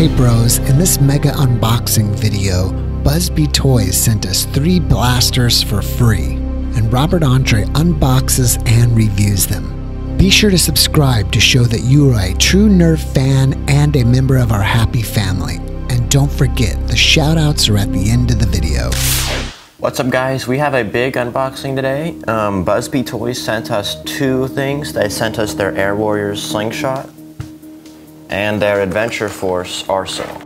Hey bros, in this mega unboxing video, Buzz.The Toys sent us 3 blasters for free, and Robert Andre unboxes and reviews them. Be sure to subscribe to show that you are a true Nerf fan and a member of our happy family. And don't forget, the shoutouts are at the end of the video. What's up guys, we have a big unboxing today. Buzz.The Toys sent us 2 things. They sent us their Air Warriors Slingshot and their Adventure Force Arsenal.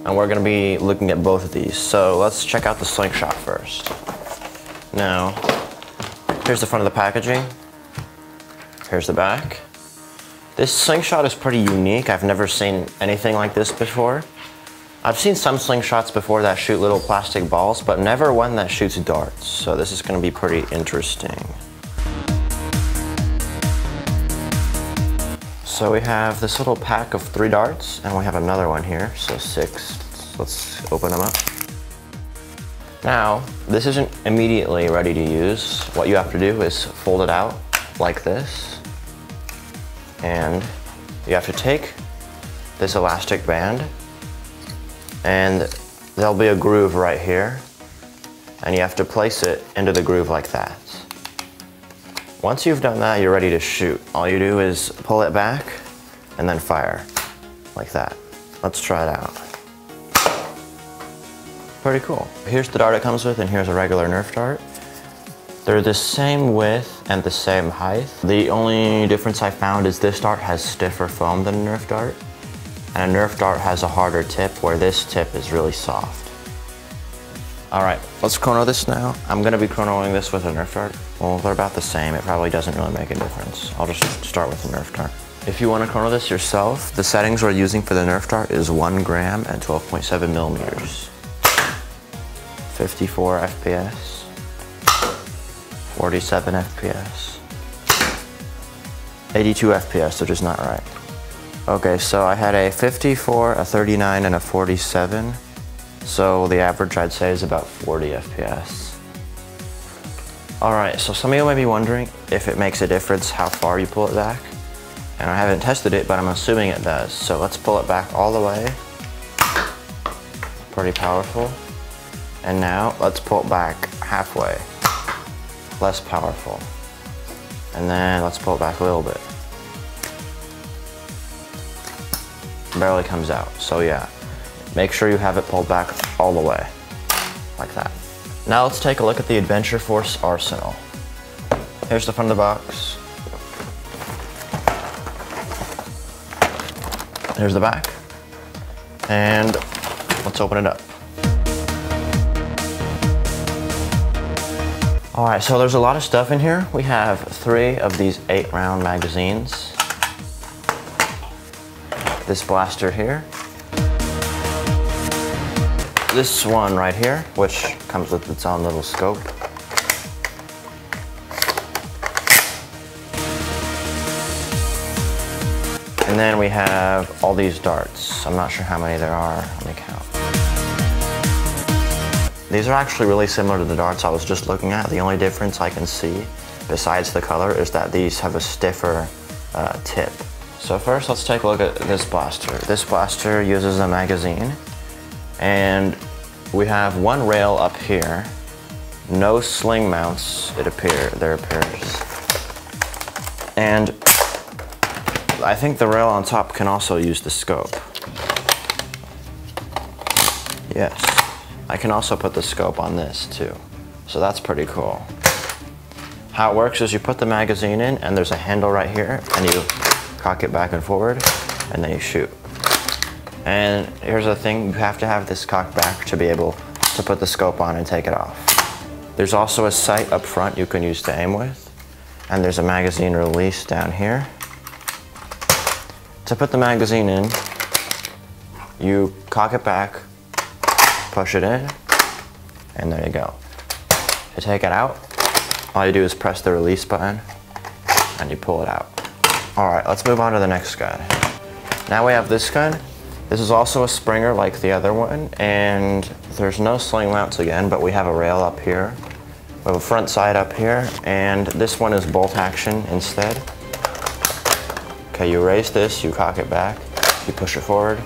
And we're gonna be looking at both of these. So let's check out the Slingshot first. Now, here's the front of the packaging. Here's the back. This Slingshot is pretty unique. I've never seen anything like this before. I've seen some Slingshots before that shoot little plastic balls, but never one that shoots darts. So this is gonna be pretty interesting. So we have this little pack of 3 darts, and we have another one here, so 6. Let's open them up. Now, this isn't immediately ready to use. What you have to do is fold it out like this, and you have to take this elastic band, and there'll be a groove right here, and you have to place it into the groove like that. Once you've done that, you're ready to shoot. All you do is pull it back and then fire, like that. Let's try it out. Pretty cool. Here's the dart it comes with, and here's a regular Nerf dart. They're the same width and the same height. The only difference I found is this dart has stiffer foam than a Nerf dart, and a Nerf dart has a harder tip, where this tip is really soft. All right, let's chrono this now. I'm gonna be chronoing this with a Nerf dart. Well, they're about the same. It probably doesn't really make a difference. I'll just start with a Nerf dart. If you wanna chrono this yourself, the settings we're using for the Nerf dart is 1 gram and 12.7 millimeters. 54 FPS, 47 FPS, 82 FPS, which is not right. Okay, so I had a 54, a 39, and a 47. So the average I'd say is about 40 FPS. All right, so some of you may be wondering if it makes a difference how far you pull it back. And I haven't tested it, but I'm assuming it does. So let's pull it back all the way. Pretty powerful. And now let's pull it back halfway. Less powerful. And then let's pull it back a little bit. Barely comes out, so yeah. Make sure you have it pulled back all the way, like that. Now let's take a look at the Adventure Force Arsenal. Here's the front of the box. Here's the back. And let's open it up. All right, so there's a lot of stuff in here. We have 3 of these 8-round magazines. This blaster here. This one right here, which comes with its own little scope. And then we have all these darts. I'm not sure how many there are. Let me count. These are actually really similar to the darts I was just looking at. The only difference I can see, besides the color, is that these have a stiffer tip. So first, let's take a look at this blaster. This blaster uses a magazine, and we have 1 rail up here. No sling mounts, there appears. And I think the rail on top can also use the scope. Yes, I can also put the scope on this too. So that's pretty cool. How it works is you put the magazine in, and there's a handle right here, and you cock it back and forward, and then you shoot. And here's the thing, you have to have this cocked back to be able to put the scope on and take it off. There's also a sight up front you can use to aim with, and there's a magazine release down here. To put the magazine in, you cock it back, push it in, and there you go. To take it out, all you do is press the release button, and you pull it out. All right, let's move on to the next gun. Now we have this gun. This is also a Springer like the other one, and there's no sling mounts again, but we have a rail up here. We have a front side up here, and this one is bolt action instead. Okay, you raise this, you cock it back, you push it forward,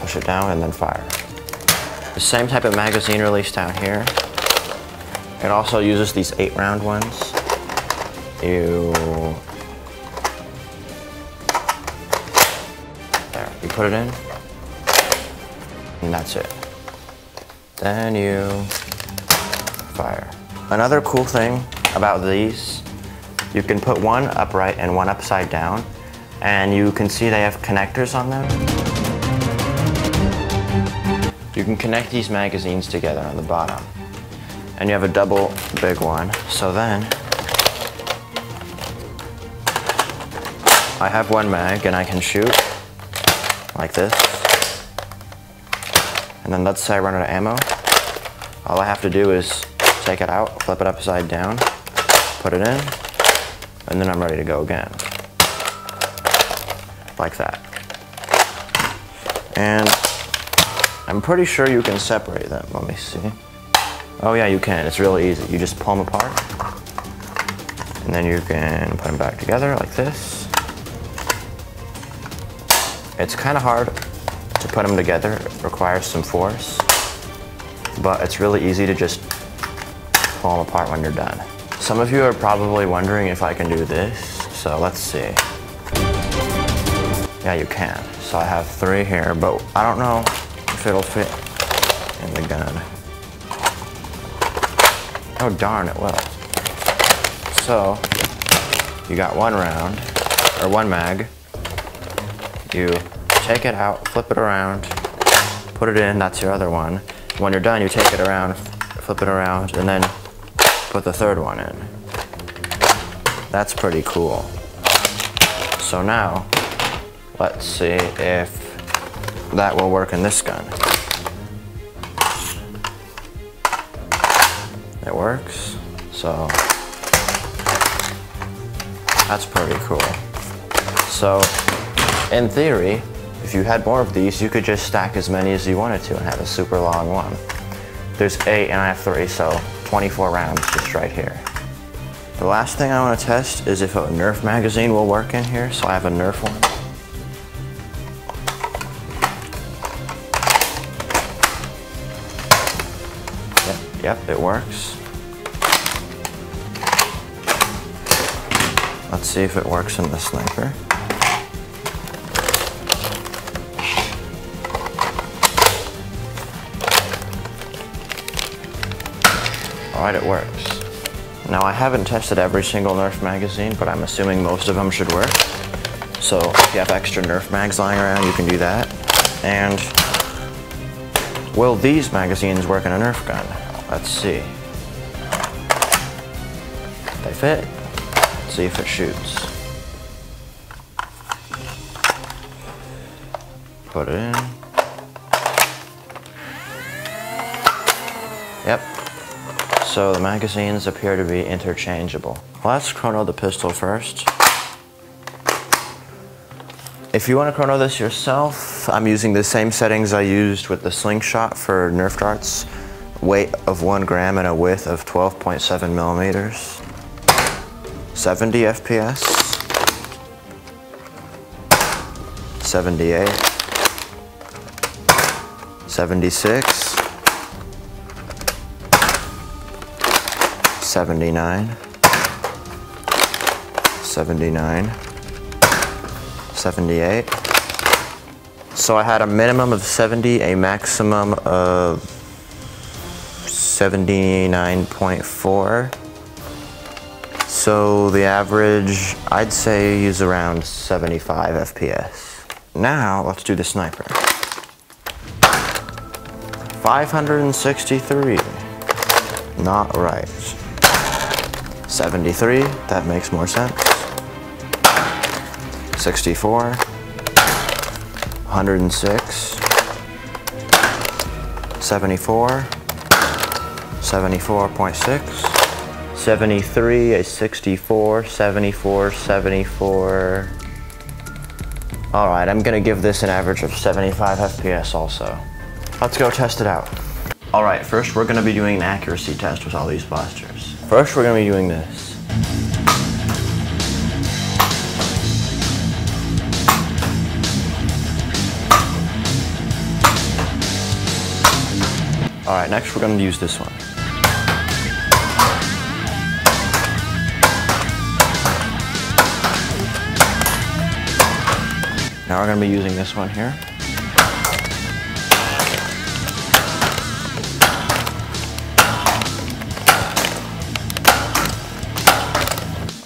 push it down, and then fire. The same type of magazine release down here. It also uses these 8-round ones. You put it in, and that's it. Then you fire. Another cool thing about these, you can put one upright and one upside down, and you can see they have connectors on them. You can connect these magazines together on the bottom, and you have a double big one. So then, I have one mag and I can shoot like this. And then let's say I run out of ammo. All I have to do is take it out, flip it upside down, put it in, and then I'm ready to go again. Like that. And I'm pretty sure you can separate them. Let me see. Oh yeah, you can. It's really easy. You just pull them apart, and then you can put them back together like this. It's kind of hard to put them together. It requires some force, but it's really easy to just pull them apart when you're done. Some of you are probably wondering if I can do this, so let's see. Yeah, you can. So I have 3 here, but I don't know if it'll fit in the gun. Oh darn, it will. So, you got 1 round, or 1 mag. You take it out, flip it around, put it in, that's your other one. When you're done, you take it around, flip it around, and then put the 3rd one in. That's pretty cool. So now, let's see if that will work in this gun. It works, so that's pretty cool. So, in theory, if you had more of these, you could just stack as many as you wanted to and have a super long one. There's 8 and I have 3, so 24 rounds just right here. The last thing I want to test is if a Nerf magazine will work in here, so I have a Nerf one. Yep, it works. Let's see if it works in the sniper. Alright, it works. Now I haven't tested every single Nerf magazine, but I'm assuming most of them should work. So if you have extra Nerf mags lying around, you can do that. And will these magazines work in a Nerf gun? Let's see. They fit. Let's see if it shoots. Put it in. Yep. So the magazines appear to be interchangeable. Let's chrono the pistol first. If you want to chrono this yourself, I'm using the same settings I used with the Slingshot for Nerf darts. Weight of 1 gram and a width of 12.7 millimeters. 70 FPS. 78. 76. 79. 79. 78. So I had a minimum of 70, a maximum of 79.4. So the average, I'd say, is around 75 FPS. Now, let's do the sniper. 563. Not right. 73, that makes more sense. 64. 106. 74. 74.6. 73, a 64, 74, 74. Alright, I'm gonna give this an average of 75 FPS also. Let's go test it out. Alright, first we're gonna be doing an accuracy test with all these blasters. First we're gonna be doing this. Alright, next we're going to use this one. Now we're going to be using this one here.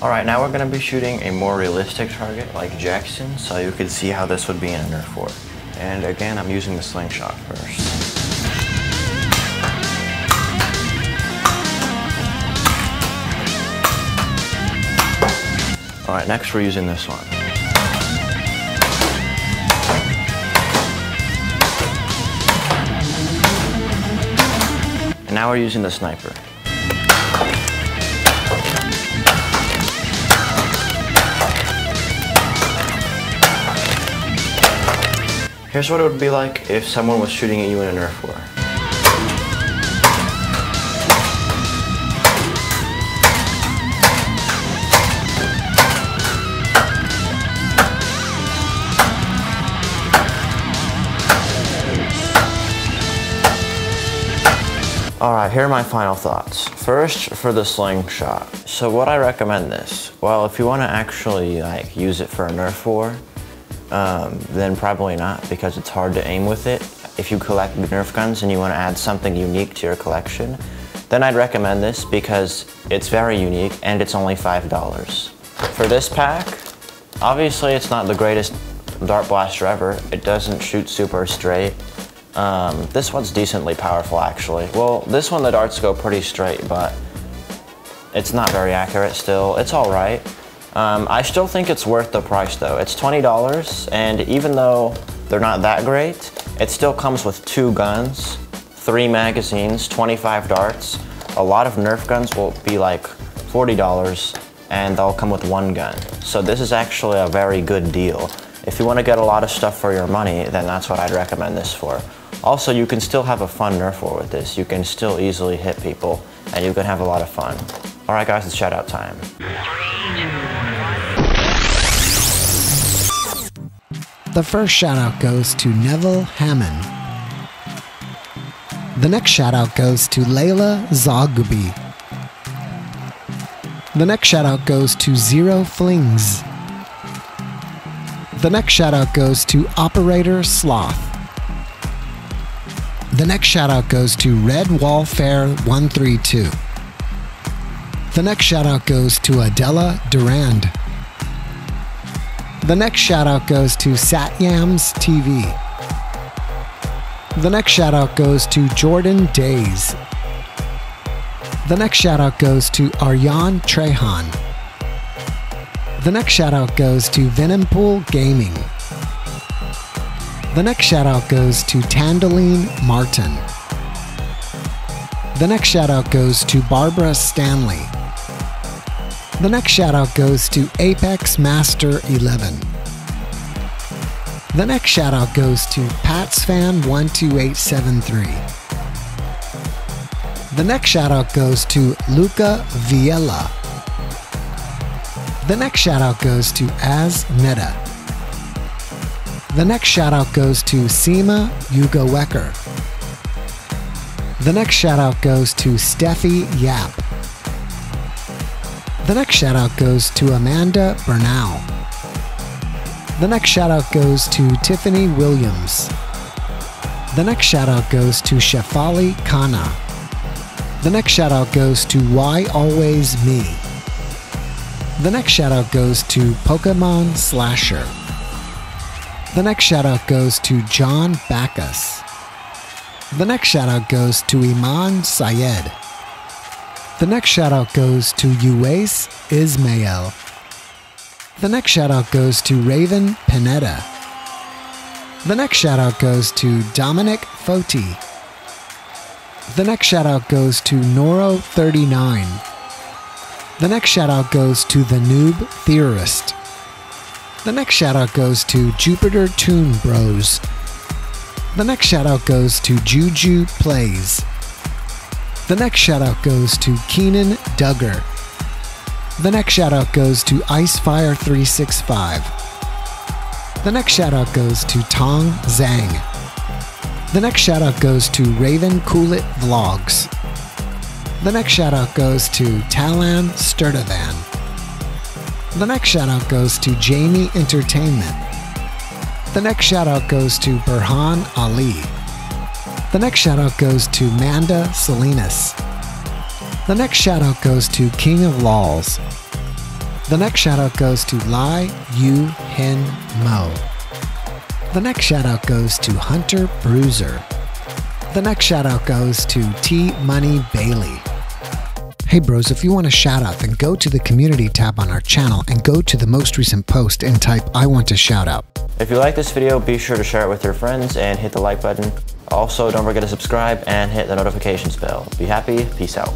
Alright, now we're going to be shooting a more realistic target like Jackson, so you can see how this would be in a Nerf war. And again, I'm using the Slingshot first. Alright, next we're using this one. And now we're using the sniper. Here's what it would be like if someone was shooting at you in a Nerf war. Alright, here are my final thoughts. First, for the Slingshot. So would I recommend this? Well, if you want to actually use it for a Nerf war, then probably not, because it's hard to aim with it. If you collect Nerf guns and you want to add something unique to your collection, then I'd recommend this because it's very unique and it's only $5. For this pack, obviously it's not the greatest dart blaster ever. It doesn't shoot super straight. This one's decently powerful actually. Well, this one the darts go pretty straight, but it's not very accurate still. It's alright. I still think it's worth the price though. It's $20, and even though they're not that great, it still comes with 2 guns, 3 magazines, 25 darts. A lot of Nerf guns will be like $40, and they'll come with 1 gun. So this is actually a very good deal. If you want to get a lot of stuff for your money, then that's what I'd recommend this for. Also, you can still have a fun Nerf war with this. You can still easily hit people, and you can have a lot of fun. Alright guys, it's shoutout time. The first shoutout goes to Neville Hammond. The next shoutout goes to Layla Zagoubi. The next shoutout goes to Zero Flings. The next shoutout goes to Operator Sloth. The next shoutout goes to Red Wallfare 132. The next shoutout goes to Adela Durand. The next shoutout goes to Satyams TV. The next shoutout goes to Jordan Days. The next shoutout goes to Aryan Trehan. The next shoutout goes to Venompool Gaming. The next shoutout goes to Tandaline Martin. The next shoutout goes to Barbara Stanley. The next shoutout goes to Apex Master 11. The next shoutout goes to PatsFan12873. The next shoutout goes to Luca Viella. The next shoutout goes to Az Meta. The next shoutout goes to Seema Yuga Wecker. The next shoutout goes to Steffi Yap. The next shoutout goes to Amanda Bernal. The next shoutout goes to Tiffany Williams. The next shoutout goes to Shefali Khanna. The next shoutout goes to Why Always Me. The next shoutout goes to Pokemon Slasher. The next shoutout goes to John Bacchus. The next shoutout goes to Iman Syed. The next shoutout goes to Uwais Ismail. The next shoutout goes to Raven Pineda. The next shoutout goes to Dominic Foti. The next shoutout goes to Noro39. The next shoutout goes to The Noob Theorist. The next shoutout goes to Jupiter Toon Bros. The next shoutout goes to Juju Plays. The next shoutout goes to Keenan Duggar. The next shoutout goes to Icefire365. The next shoutout goes to Tong Zhang. The next shout out goes to Raven Coolit Vlogs. The next shout out goes to Talan Sturdavan. The next shout out goes to Jamie Entertainment. The next shout out goes to Burhan Ali. The next shout out goes to Manda Salinas. The next shout out goes to King of Lols. The next shout out goes to Lai Yu Hen Mo. The next shout out goes to Hunter Bruiser. The next shout out goes to T Money Bailey. Hey bros, if you want a shout out, then go to the community tab on our channel and go to the most recent post and type I want a shout out. If you like this video, be sure to share it with your friends and hit the like button. Also, don't forget to subscribe and hit the notifications bell. Be happy, peace out.